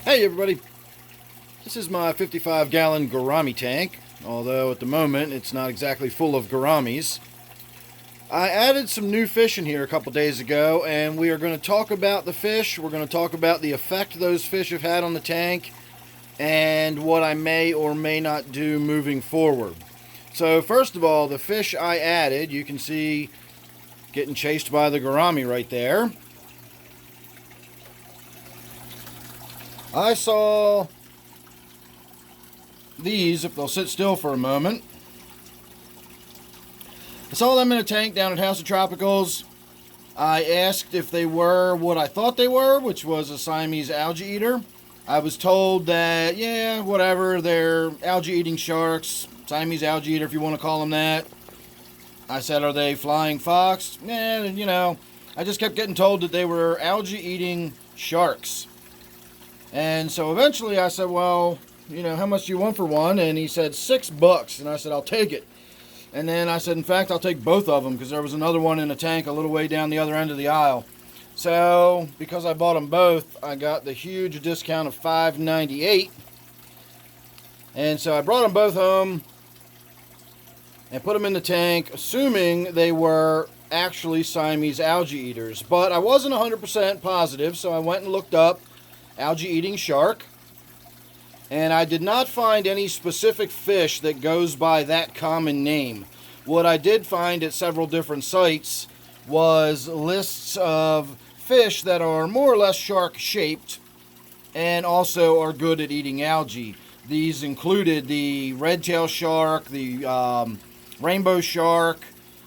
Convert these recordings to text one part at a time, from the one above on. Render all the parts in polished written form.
Hey everybody, this is my 55-gallon Gourami tank, although at the moment it's not exactly full of gouramis. I added some new fish in here a couple days ago, and we are going to talk about the fish. We're going to talk about the effect those fish have had on the tank, and what I may or may not do moving forward. So first of all, the fish I added, you can see getting chased by the gourami right there. I saw these, if they'll sit still for a moment. I saw them in a tank down at House of Tropicals. I asked if they were what I thought they were, which was a Siamese Algae Eater. I was told that, yeah, whatever, they're Algae Eating Sharks, Siamese Algae Eater if you want to call them that. I said, are they Flying Fox? I just kept getting told that they were Algae Eating Sharks. And so eventually I said, well, how much do you want for one? And he said $6. And I said, I'll take it. And then I said, in fact, I'll take both of them, because there was another one in a tank a little way down the other end of the aisle. So because I bought them both, I got the huge discount of $5.98. And so I brought them both home and put them in the tank, assuming they were actually Siamese Algae Eaters. But I wasn't 100% positive, so I went and looked up Algae Eating Shark, and I did not find any specific fish that goes by that common name. What I did find at several different sites was lists of fish that are more or less shark shaped and also are good at eating algae. These included the red-tailed shark, the rainbow shark,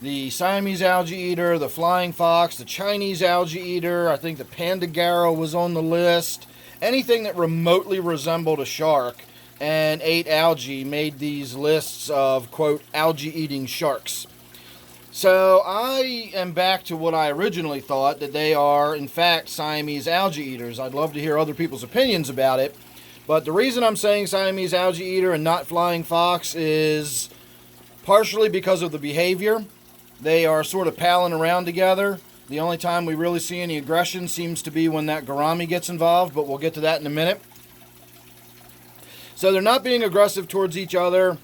the Siamese Algae Eater, the Flying Fox, the Chinese Algae Eater. I think the Panda Garrow was on the list. Anything that remotely resembled a shark and ate algae made these lists of, quote, algae-eating sharks. So I am back to what I originally thought, that they are, in fact, Siamese Algae Eaters. I'd love to hear other people's opinions about it. But the reason I'm saying Siamese Algae Eater and not Flying Fox is partially because of the behavior. They are sort of palling around together. The only time we really see any aggression seems to be when that gourami gets involved, but we'll get to that in a minute. So they're not being aggressive towards each other.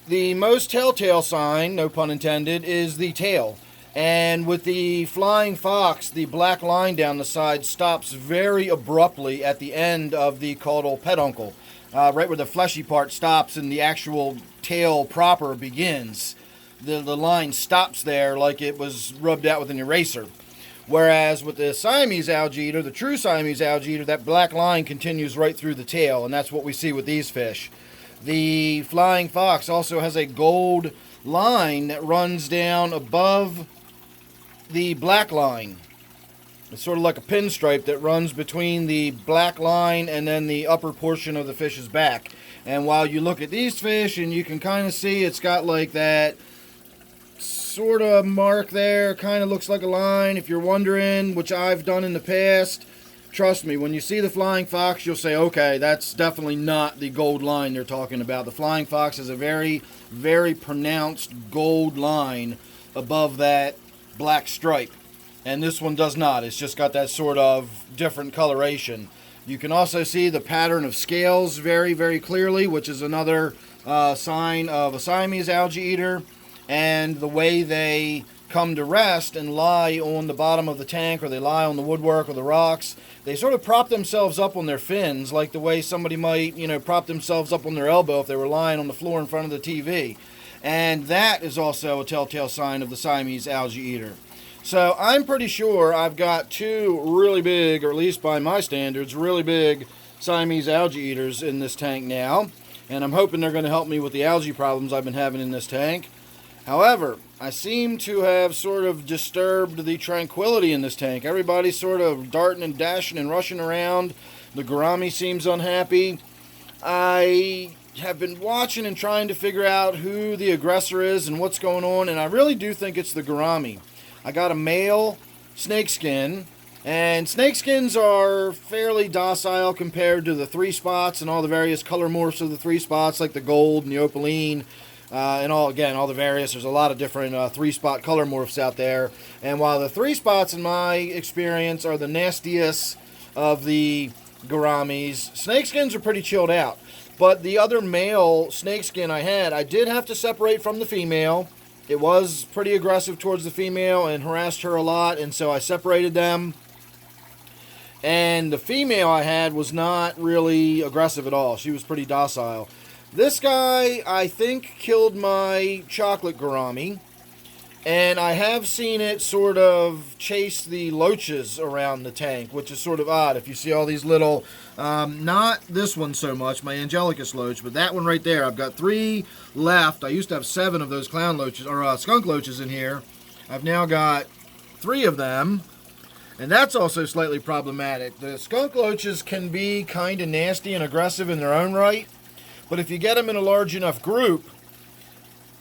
The most telltale sign, no pun intended, is the tail. And with the Flying Fox, the black line down the side stops very abruptly at the end of the caudal peduncle, right where the fleshy part stops and the actual tail proper begins. The line stops there like it was rubbed out with an eraser. Whereas with the Siamese Algae Eater, the true Siamese Algae Eater, that black line continues right through the tail, and that's what we see with these fish. The Flying Fox also has a gold line that runs down above the black line. It's sort of like a pinstripe that runs between the black line and then the upper portion of the fish's back. And while you look at these fish, and you can kind of see it's got like that sort of mark there, kind of looks like a line. If you're wondering, which I've done in the past, trust me, when you see the Flying Fox, you'll say, okay, that's definitely not the gold line they're talking about. The Flying Fox has a very, very pronounced gold line above that black stripe, and this one does not. It's just got that sort of different coloration. You can also see the pattern of scales very, very clearly, which is another sign of a Siamese Algae Eater. And the way they come to rest and lie on the bottom of the tank, or they lie on the woodwork or the rocks, they sort of prop themselves up on their fins, like the way somebody might, prop themselves up on their elbow if they were lying on the floor in front of the TV. And that is also a telltale sign of the Siamese Algae Eater. So I'm pretty sure I've got two really big, or at least by my standards, really big Siamese Algae Eaters in this tank now. And I'm hoping they're going to help me with the algae problems I've been having in this tank. However, I seem to have sort of disturbed the tranquility in this tank. Everybody's sort of darting and dashing and rushing around. The gourami seems unhappy. I have been watching and trying to figure out who the aggressor is and what's going on, and I really do think it's the gourami. I got a male snakeskin, and snakeskins are fairly docile compared to the 3-spots and all the various color morphs of the 3-spots, like the gold and the opaline. And all the various, there's a lot of different 3-spot color morphs out there. And while the 3 spots, in my experience, are the nastiest of the gouramis. Snakeskins are pretty chilled out. But the other male snakeskin I had, I did have to separate from the female. It was pretty aggressive towards the female and harassed her a lot, and so I separated them. And the female I had was not really aggressive at all. She was pretty docile. This guy, I think, killed my chocolate gourami. And I have seen it sort of chase the loaches around the tank, which is sort of odd. If you see all these little, not this one so much, my Angelicus loach, but that one right there. I've got 3 left. I used to have 7 of those clown loaches, or skunk loaches in here. I've now got 3 of them, and that's also slightly problematic. The skunk loaches can be kind of nasty and aggressive in their own right, but if you get them in a large enough group,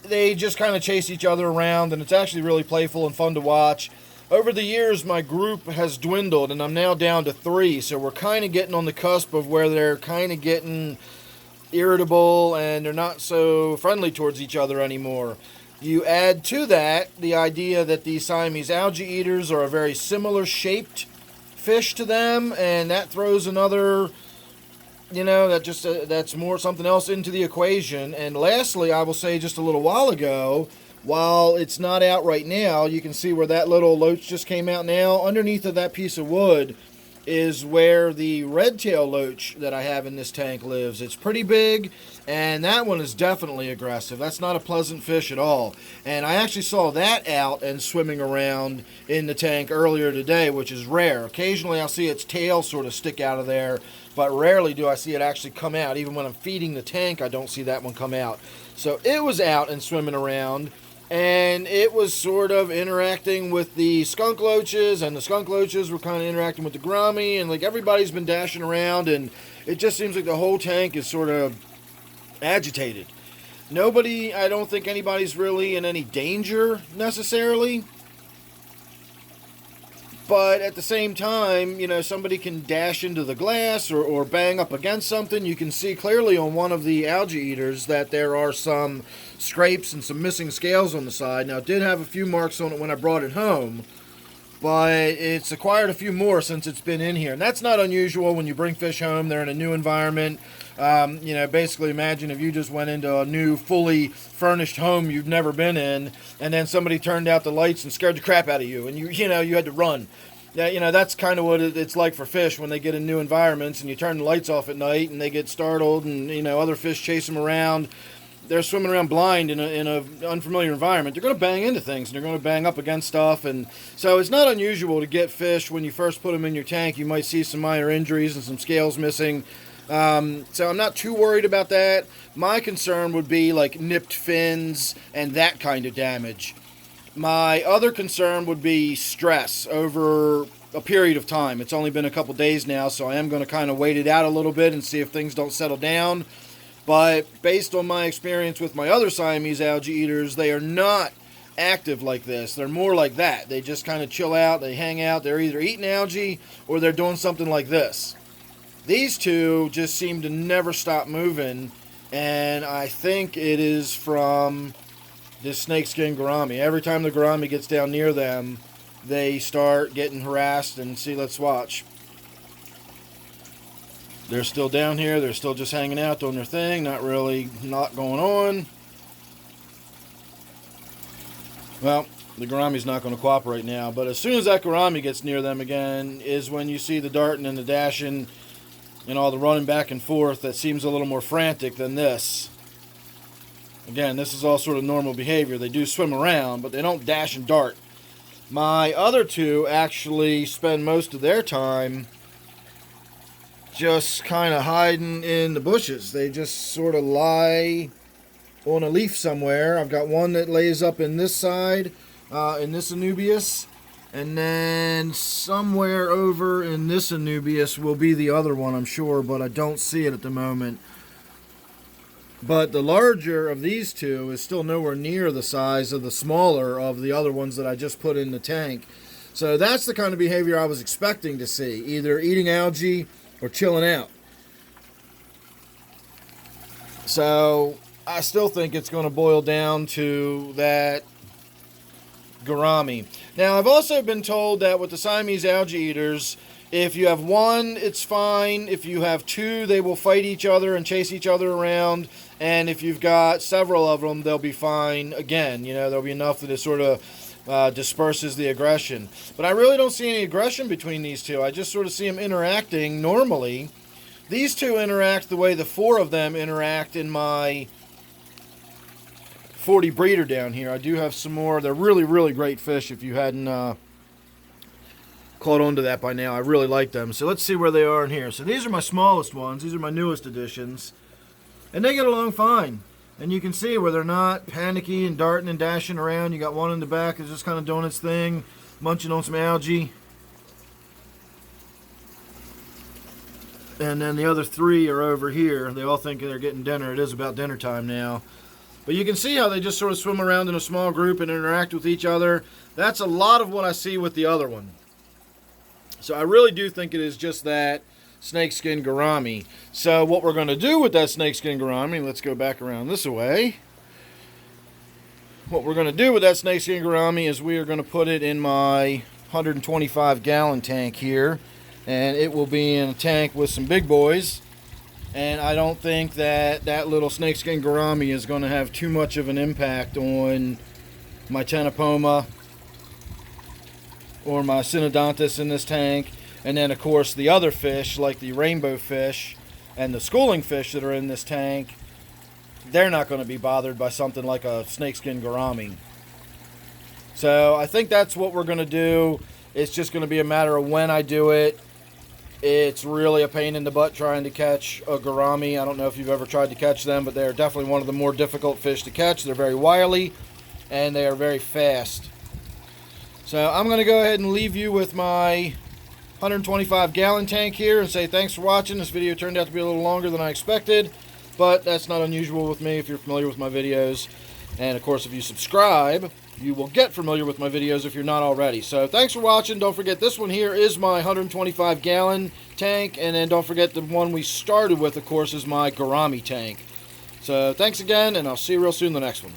they just kind of chase each other around, and it's actually really playful and fun to watch. Over the years, my group has dwindled, and I'm now down to 3, so we're kind of getting on the cusp of where they're kind of getting irritable, and they're not so friendly towards each other anymore. You add to that the idea that these Siamese Algae Eaters are a very similar shaped fish to them, and that throws another... that's more something else into the equation. And lastly, I will say just a little while ago, while it's not out right now, you can see where that little loach just came out now. Underneath of that piece of wood is where the red-tail loach that I have in this tank lives. It's pretty big, and that one is definitely aggressive. That's not a pleasant fish at all. And I actually saw that out and swimming around in the tank earlier today, which is rare. Occasionally I'll see its tail sort of stick out of there, but rarely do I see it actually come out. Even when I'm feeding the tank, I don't see that one come out. So it was out and swimming around, and it was sort of interacting with the skunk loaches, and the skunk loaches were kind of interacting with the gourami, and like everybody's been dashing around, and it just seems like the whole tank is sort of agitated. I don't think anybody's really in any danger necessarily. But at the same time, somebody can dash into the glass or bang up against something. You can see clearly on one of the algae eaters that there are some scrapes and some missing scales on the side. Now, it did have a few marks on it when I brought it home, but it's acquired a few more since it's been in here. And that's not unusual when you bring fish home. They're in a new environment. Basically imagine if you just went into a new, fully furnished home you've never been in, and then somebody turned out the lights and scared the crap out of you, and you had to run. Yeah, that's kind of what it's like for fish when they get in new environments, and you turn the lights off at night, and they get startled, and other fish chase them around. They're swimming around blind in an unfamiliar environment. They're going to bang into things, and they're going to bang up against stuff, and so it's not unusual to get fish when you first put them in your tank. You might see some minor injuries and some scales missing. So I'm not too worried about that. My concern would be like nipped fins and that kind of damage. My other concern would be stress over a period of time. It's only been a couple days now, so I am going to kind of wait it out a little bit and see if things don't settle down. But based on my experience with my other Siamese Algae Eaters, they are not active like this. They're more like that. They just kind of chill out, they hang out, they're either eating algae or they're doing something like this. These two just seem to never stop moving, and I think it is from this snakeskin gourami. Every time the gourami gets down near them, they start getting harassed, and see, let's watch. They're still down here, they're still just hanging out, doing their thing, not going on. Well, the gourami's not going to cooperate now, but as soon as that gourami gets near them again is when you see the darting and the dashing and all the running back and forth that seems a little more frantic than this. Again, this is all sort of normal behavior. They do swim around, but they don't dash and dart. My other two actually spend most of their time just kind of hiding in the bushes. They just sort of lie on a leaf somewhere. I've got one that lays up in this side, in this Anubias, and then somewhere over in this Anubias will be the other one, I'm sure, but I don't see it at the moment. But the larger of these two is still nowhere near the size of the smaller of the other ones that I just put in the tank. So that's the kind of behavior I was expecting to see, either eating algae or chilling out. So I still think it's going to boil down to that gourami. Now, I've also been told that with the Siamese Algae Eaters, If you have one, it's fine. If you have two, they will fight each other and chase each other around. And if you've got several of them, they'll be fine again. You know, there'll be enough that it sort of disperses the aggression. But I really don't see any aggression between these two. I just sort of see them interacting normally. These two interact the way the four of them interact in my 40 breeder down here. I do have some more. They're really, really great fish if you hadn't caught on to that by now. I really like them. So let's see where they are in here. So these are my smallest ones. These are my newest additions. And they get along fine. And you can see where they're not panicky and darting and dashing around. You got one in the back that's just kind of doing its thing, munching on some algae. And then the other three are over here. They all think they're getting dinner. It is about dinner time now. But you can see how they just sort of swim around in a small group and interact with each other. That's a lot of what I see with the other one. So I really do think it is just that snakeskin gourami. So what we're going to do with that snakeskin gourami, let's go back around this way. What we're going to do with that snakeskin gourami is we are going to put it in my 125-gallon tank here. And it will be in a tank with some big boys. And I don't think that that little snakeskin gourami is going to have too much of an impact on my tenopoma or my synodontis in this tank. And then, of course, the other fish, like the rainbow fish and the schooling fish that are in this tank, they're not going to be bothered by something like a snakeskin gourami. So I think that's what we're going to do. It's just going to be a matter of when I do it. It's really a pain in the butt trying to catch a gourami. I don't know if you've ever tried to catch them, but they're definitely one of the more difficult fish to catch. They're very wily, and they are very fast. So I'm going to go ahead and leave you with my 125-gallon tank here and say thanks for watching. This video turned out to be a little longer than I expected, but that's not unusual with me if you're familiar with my videos. And, of course, if you subscribe, you will get familiar with my videos if you're not already. So thanks for watching. Don't forget, this one here is my 125-gallon tank. And then don't forget the one we started with, of course, is my Gourami tank. So thanks again, and I'll see you real soon in the next one.